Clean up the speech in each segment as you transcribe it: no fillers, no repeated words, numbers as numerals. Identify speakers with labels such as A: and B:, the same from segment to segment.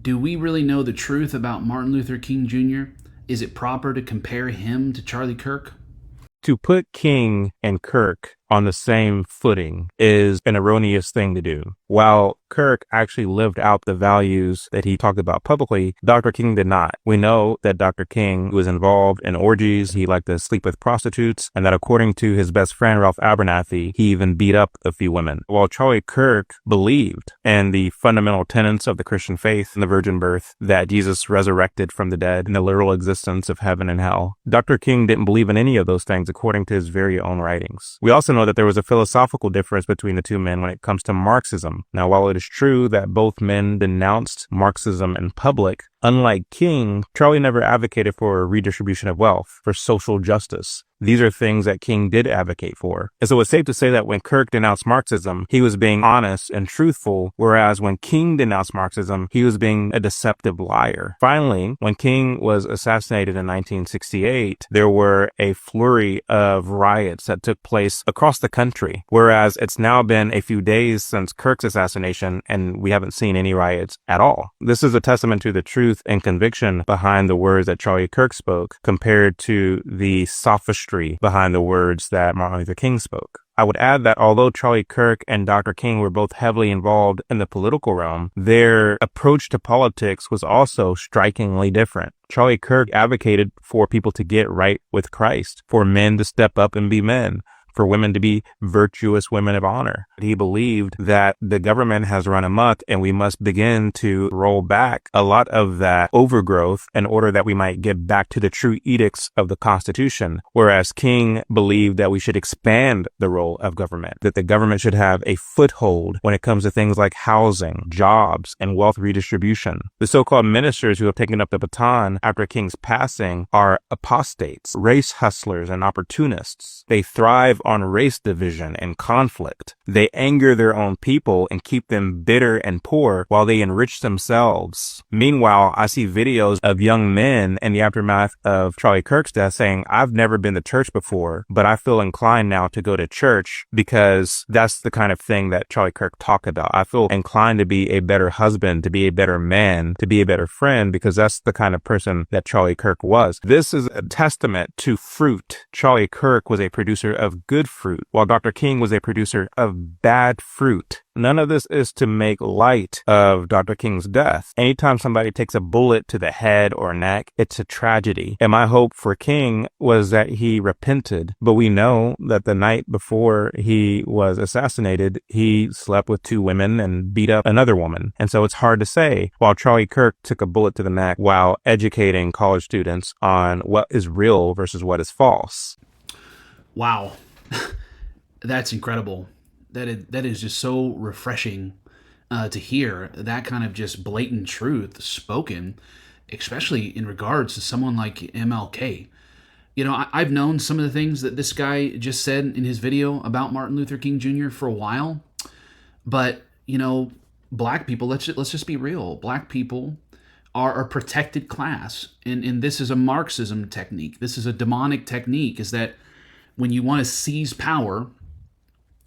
A: Do we really know the truth about Martin Luther King Jr.? Is it proper to compare him to Charlie Kirk?
B: To put King and Kirk on the same footing is an erroneous thing to do. While Kirk actually lived out the values that he talked about publicly, Dr. King did not. We know that Dr. King was involved in orgies. He liked to sleep with prostitutes, and that according to his best friend, Ralph Abernathy, he even beat up a few women. While Charlie Kirk believed in the fundamental tenets of the Christian faith and the virgin birth, that Jesus resurrected from the dead, and the literal existence of heaven and hell, Dr. King didn't believe in any of those things according to his very own writings. We also know that there was a philosophical difference between the two men when it comes to Marxism. Now, while it is true that both men denounced Marxism in public, unlike King, Charlie never advocated for a redistribution of wealth, for social justice. These are things that King did advocate for. And so it's safe to say that when Kirk denounced Marxism, he was being honest and truthful, whereas when King denounced Marxism, he was being a deceptive liar. Finally, when King was assassinated in 1968, there were a flurry of riots that took place across the country, whereas it's now been a few days since Kirk's assassination, and we haven't seen any riots at all. This is a testament to the truth and conviction behind the words that Charlie Kirk spoke compared to the sophistry behind the words that Martin Luther King spoke. I would add that although Charlie Kirk and Dr. King were both heavily involved in the political realm, their approach to politics was also strikingly different. Charlie Kirk advocated for people to get right with Christ, for men to step up and be men, for women to be virtuous women of honor. He believed that the government has run amok and we must begin to roll back a lot of that overgrowth in order that we might get back to the true edicts of the Constitution. Whereas King believed that we should expand the role of government, that the government should have a foothold when it comes to things like housing, jobs, and wealth redistribution. The so-called ministers who have taken up the baton after King's passing are apostates, race hustlers, and opportunists. They thrive on race division and conflict. They anger their own people and keep them bitter and poor while they enrich themselves. Meanwhile, I see videos of young men in the aftermath of Charlie Kirk's death saying, I've never been to church before, but I feel inclined now to go to church because that's the kind of thing that Charlie Kirk talked about. I feel inclined to be a better husband, to be a better man, to be a better friend, because that's the kind of person that Charlie Kirk was. This is a testament to fruit. Charlie Kirk was a producer of good fruit, while Dr. King was a producer of bad fruit. None of this is to make light of Dr. King's death. Anytime somebody takes a bullet to the head or neck, it's a tragedy. And my hope for King was that he repented. But we know that the night before he was assassinated, he slept with two women and beat up another woman. And so it's hard to say, while Charlie Kirk took a bullet to the neck while educating college students on what is real versus what is false.
A: Wow. That's incredible. That is just so refreshing to hear that kind of just blatant truth spoken, especially in regards to someone like MLK. You know, I've known some of the things that this guy just said in his video about Martin Luther King Jr. for a while, but you know, black people, let's just be real. Black people are a protected class, and this is a Marxism technique. This is a demonic technique. Is that when you want to seize power,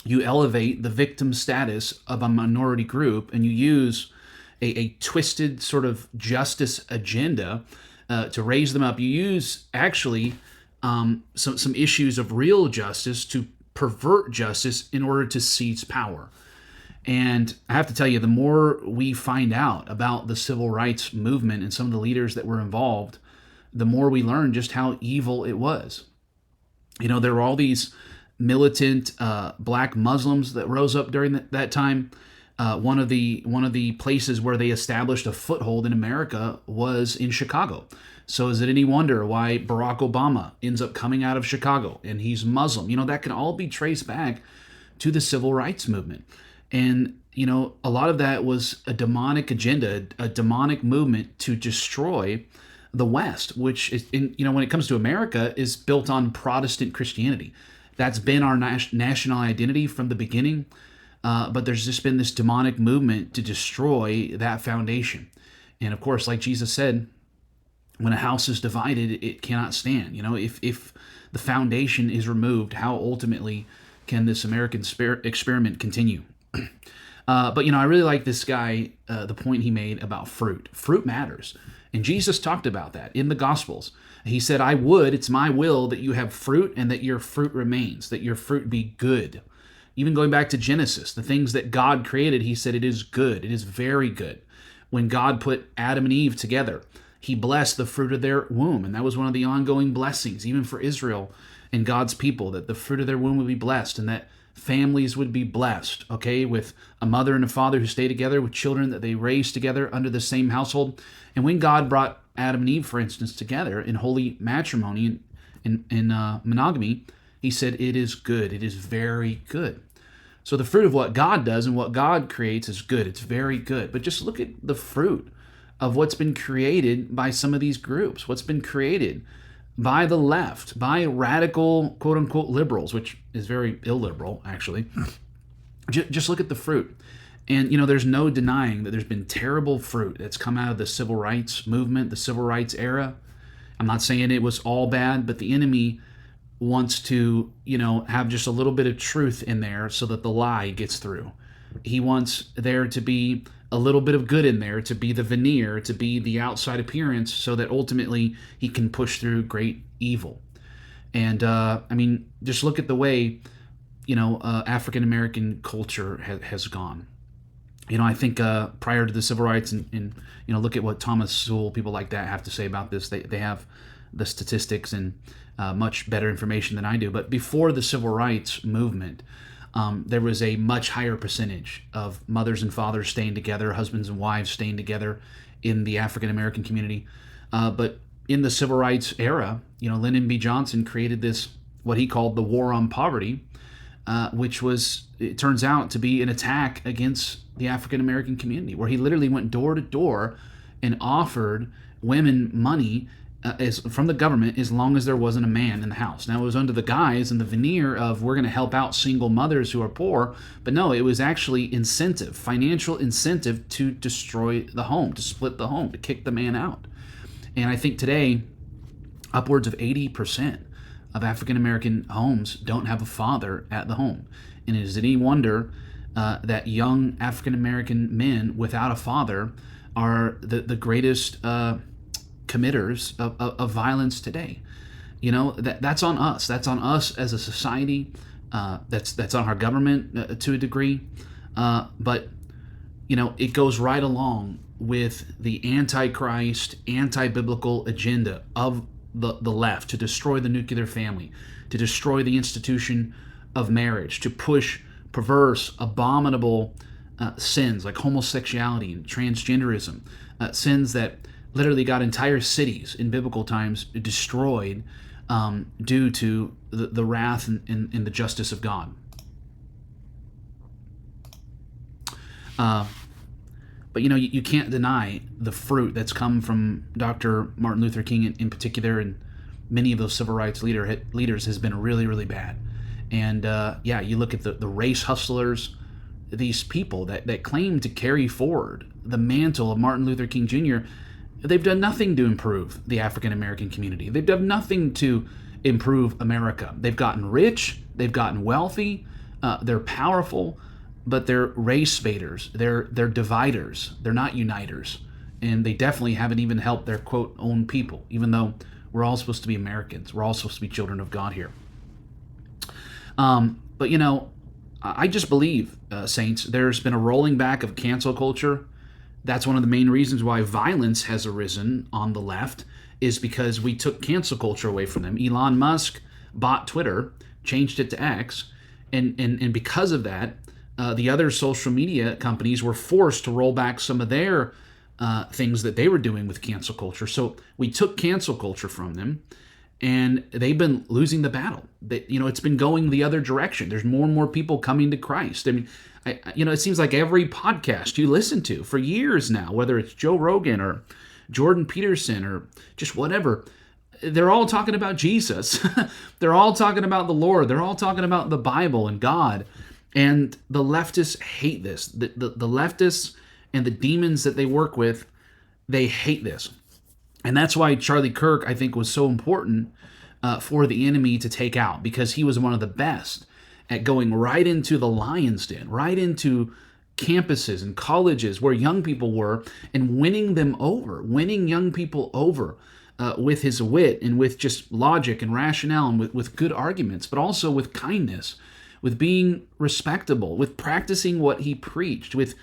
A: you elevate the victim status of a minority group, and you use a twisted sort of justice agenda to raise them up. You use actually some issues of real justice to pervert justice in order to seize power. And I have to tell you, the more we find out about the civil rights movement and some of the leaders that were involved, the more we learn just how evil it was. You know, there were all these militant black Muslims that rose up during that time. One of the places where they established a foothold in America was in Chicago. So is it any wonder why Barack Obama ends up coming out of Chicago and he's Muslim? You know, that can all be traced back to the civil rights movement. And, you know, a lot of that was a demonic agenda, a demonic movement to destroy the West, which is, you know, when it comes to America, is built on Protestant Christianity. That's been our national identity from the beginning. But there's just been this demonic movement to destroy that foundation. And of course, like Jesus said, when a house is divided, it cannot stand. You know, if the foundation is removed, how ultimately can this American experiment continue? But I really like this guy, the point he made about fruit. Fruit matters. And Jesus talked about that in the Gospels. He said, it's my will that you have fruit and that your fruit remains, that your fruit be good. Even going back to Genesis, the things that God created, he said it is good. It is very good. When God put Adam and Eve together, he blessed the fruit of their womb. And that was one of the ongoing blessings, even for Israel and God's people, that the fruit of their womb would be blessed and that families would be blessed, okay, with a mother and a father who stay together, with children that they raise together under the same household. And when God brought Adam and Eve, for instance, together in holy matrimony and in monogamy, he said, it is good. It is very good. So the fruit of what God does and what God creates is good. It's very good. But just look at the fruit of what's been created by some of these groups, what's been created by the left, by radical, quote unquote, liberals, which is very illiberal, actually. Just look at the fruit. And, there's no denying that there's been terrible fruit that's come out of the civil rights movement, the civil rights era. I'm not saying it was all bad, but the enemy wants to, have just a little bit of truth in there so that the lie gets through. He wants there to be a little bit of good in there, to be the veneer, to be the outside appearance, so that ultimately he can push through great evil. And, just look at the way, African-American culture has gone. I think prior to the civil rights and look at what Thomas Sowell, people like that have to say about this. They have the statistics and much better information than I do. But before the civil rights movement, there was a much higher percentage of mothers and fathers staying together, husbands and wives staying together in the African-American community. But in the civil rights era, Lyndon B. Johnson created this, what he called the War on Poverty, which was, it turns out, to be an attack against the African-American community, where he literally went door to door and offered women money from the government as long as there wasn't a man in the house. Now, it was under the guise and the veneer of, we're going to help out single mothers who are poor, but no, it was actually incentive, financial incentive to destroy the home, to split the home, to kick the man out. And I think today, upwards of 80% of African-American homes don't have a father at the home. And is it any wonder that young African-American men without a father are the greatest committers of violence today? That's on us. That's on us as a society. That's on our government to a degree. But it goes right along with the antichrist, anti-biblical agenda of the left to destroy the nuclear family, to destroy the institution of marriage, to push perverse, abominable sins like homosexuality and transgenderism, sins that literally got entire cities in biblical times destroyed due to the wrath and the justice of God. But you can't deny the fruit that's come from Dr. Martin Luther King in particular, and many of those civil rights leaders has been really, really bad. And you look at the race hustlers, these people that claim to carry forward the mantle of Martin Luther King Jr., they've done nothing to improve the African American community. They've done nothing to improve America. They've gotten rich, they've gotten wealthy, they're powerful, but they're race baiters, they're dividers, they're not uniters. And they definitely haven't even helped their, quote, own people, even though we're all supposed to be Americans. We're all supposed to be children of God here. But I just believe, saints, there's been a rolling back of cancel culture. That's one of the main reasons why violence has arisen on the left, is because we took cancel culture away from them. Elon Musk bought Twitter, changed it to X, and because of that, the other social media companies were forced to roll back some of their things that they were doing with cancel culture. So we took cancel culture from them, and they've been losing the battle. It's been going the other direction. There's more and more people coming to Christ. I mean, it seems like every podcast you listen to for years now, whether it's Joe Rogan or Jordan Peterson or just whatever, they're all talking about Jesus. They're all talking about the Lord. They're all talking about the Bible and God. And the leftists hate this. The leftists and the demons that they work with, they hate this. And that's why Charlie Kirk, I think, was so important for the enemy to take out, because he was one of the best at going right into the lion's den, right into campuses and colleges where young people were and winning them over, winning young people over with his wit and with just logic and rationale and with good arguments, but also with kindness, with being respectable, with practicing what he preached, with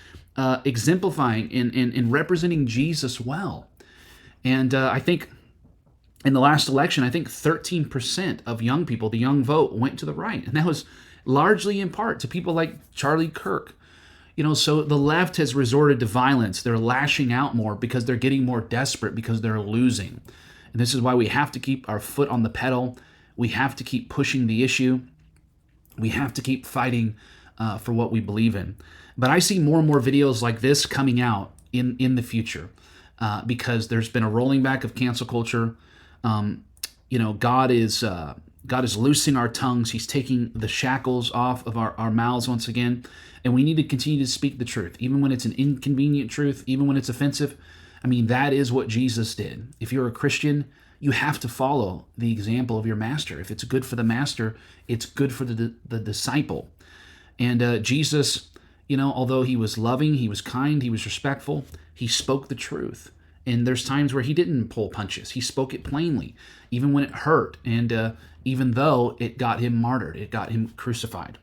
A: exemplifying and representing Jesus well. And I think in the last election, I think 13% of young people, the young vote, went to the right. And that was largely in part to people like Charlie Kirk. So the left has resorted to violence. They're lashing out more because they're getting more desperate because they're losing. And this is why we have to keep our foot on the pedal. We have to keep pushing the issue. We have to keep fighting for what we believe in. But I see more and more videos like this coming out in the future because there's been a rolling back of cancel culture. God is loosing our tongues. He's taking the shackles off of our mouths once again. And we need to continue to speak the truth, even when it's an inconvenient truth, even when it's offensive. I mean, that is what Jesus did. If you're a Christian, you have to follow the example of your master. If it's good for the master, it's good for the disciple. And Jesus, although he was loving, he was kind, he was respectful, he spoke the truth. And there's times where he didn't pull punches. He spoke it plainly, even when it hurt. And even though it got him martyred, it got him crucified.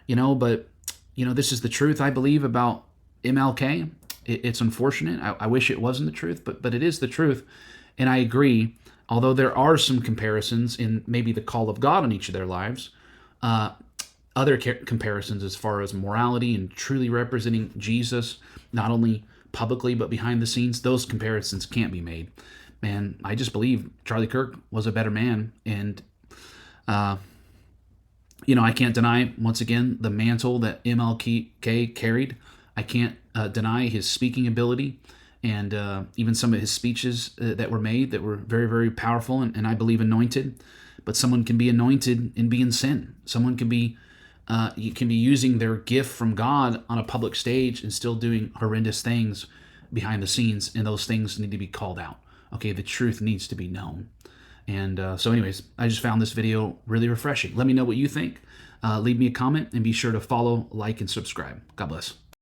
A: But this is the truth, I believe, about MLK. It's unfortunate. I wish it wasn't the truth, but it is the truth. And I agree, although there are some comparisons in maybe the call of God on each of their lives, other comparisons as far as morality and truly representing Jesus, not only publicly but behind the scenes, those comparisons can't be made. Man, I just believe Charlie Kirk was a better man. And, I can't deny, once again, the mantle that MLK carried. I can't deny his speaking ability and even some of his speeches that were made that were very, very powerful and I believe anointed. But someone can be anointed and be in sin. Someone can be you can be using their gift from God on a public stage and still doing horrendous things behind the scenes, and those things need to be called out. Okay, the truth needs to be known. And so anyways, I just found this video really refreshing. Let me know what you think. Leave me a comment and be sure to follow, like, and subscribe. God bless.